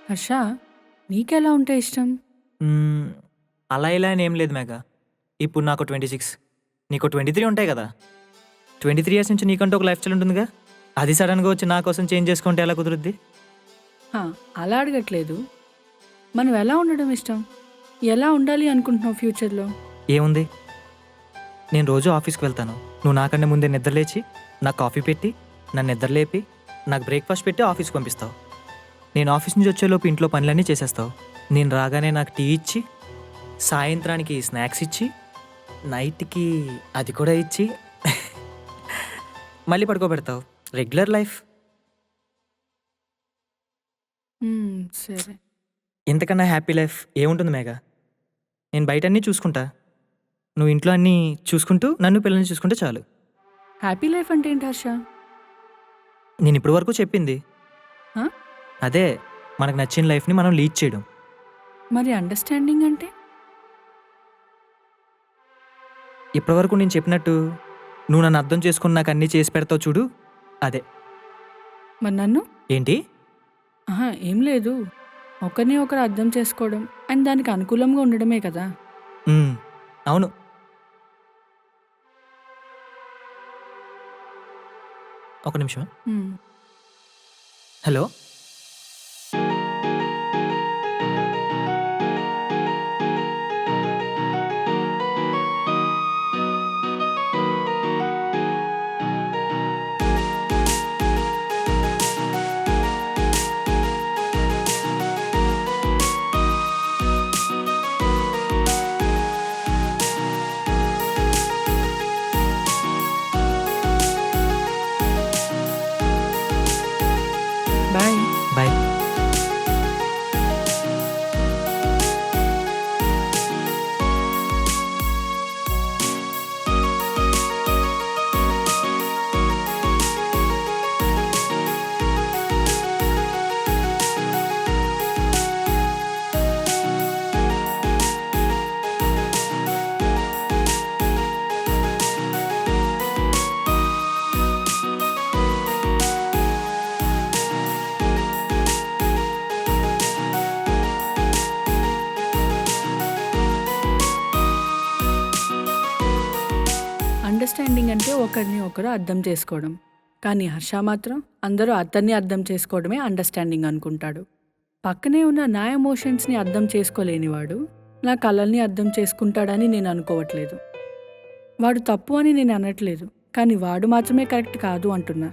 హర్ష, నీకెలా ఉంటే ఇష్టం? హ్మ్. అలా ఇలా అని ఏం లేదు మేఘ. ఇప్పుడు నాకు 26, నీకో 23 ఉంటాయి గదా! 23 ఇయర్స్ నుంచి నీకంటూ ఒక లైఫ్ స్టైల్ ఉంటుందిగా! అది సడెన్‌గా వచ్చి నా కోసం చేంజ్ చేసుకుంటే ఎలా కుదురుద్ది? హా, అలా అడగట్లేదు. మనం ఎలా ఉండడం ఇష్టం? ఎలా ఉండాలి అనుకుంటున్నావు ఫ్యూచర్‌లో? ఏముంది? నేను రోజు ఆఫీస్‌కి వెళ్తాను. నువ్వు నాకన్నా ముందే నిద్రలేచి, నాకు కాఫీ పెట్టి, నన్ను నిద్రలేపి, నాకు బ్రేక్‌ఫాస్ట్ పెట్టి ఆఫీస్‌కి పంపిస్తావు. నేను ఆఫీస్ నుంచి వచ్చేలోపు ఇంట్లో పనులన్నీ చేసేస్తావు. నేను రాగానే నాకు టీ ఇచ్చి, సాయంత్రానికి స్నాక్స్ ఇచ్చి, నైట్‌కి అది కూడా ఇచ్చి మళ్ళీ పడుకోబెడతావు. Regular life. సరే. ఇంతకన్నా హ్యాపీ లైఫ్ ఏముంటుంది మేఘ? నేను బయటన్నీ చూసుకుంటా. నువ్వు ఇంట్లో అన్నీ చూసుకుంటూ, నన్ను పిల్లల్ని చూసుకుంటే చాలు. హ్యాపీ లైఫ్ అంటే ఏంటి హర్ష? నేనిప్పటి వరకు చెప్పింది. ఆ? అదే మనకు నచ్చిన లైఫ్‌ని మనం లీడ్ చేయడం. మరి అండర్‌స్టాండింగ్ అంటే? ఇప్పటివరకు నేను చెప్పినట్టు నువ్వు నన్ను అర్థం చేసుకొని నాకన్నీ చేసి పెడతావు చూడు, అదే. మరి నన్ను? ఏంటి? ఆహా! ఏం లేదు. ఒకరిని ఒకరు అర్థం చేసుకోవడం అండ్ దానికి అనుకూలంగా ఉండడమే కదా! హ్మ్. అవును. ఒక నిమిషం. హ్మ్. హలో! బాయ్. బాయ్. అండర్‌స్టాండింగ్ అంటే ఒకరిని ఒకరు అర్థం చేసుకోవడం. కానీ హర్ష మాత్రం అందరూ అతన్ని అర్థం చేసుకోవడమే అండర్‌స్టాండింగ్ అనుకుంటాడు. పక్కనే ఉన్న నా ఎమోషన్స్‌ని అర్థం చేసుకోలేనివాడు, నా కలల్ని అర్థం చేసుకుంటాడని నేను అనుకోవట్లేదు. వాడు తప్పు అని నేను అనట్లేదు. కానీ వాడు మాత్రమే కరెక్ట్ కాదు అంటున్నా.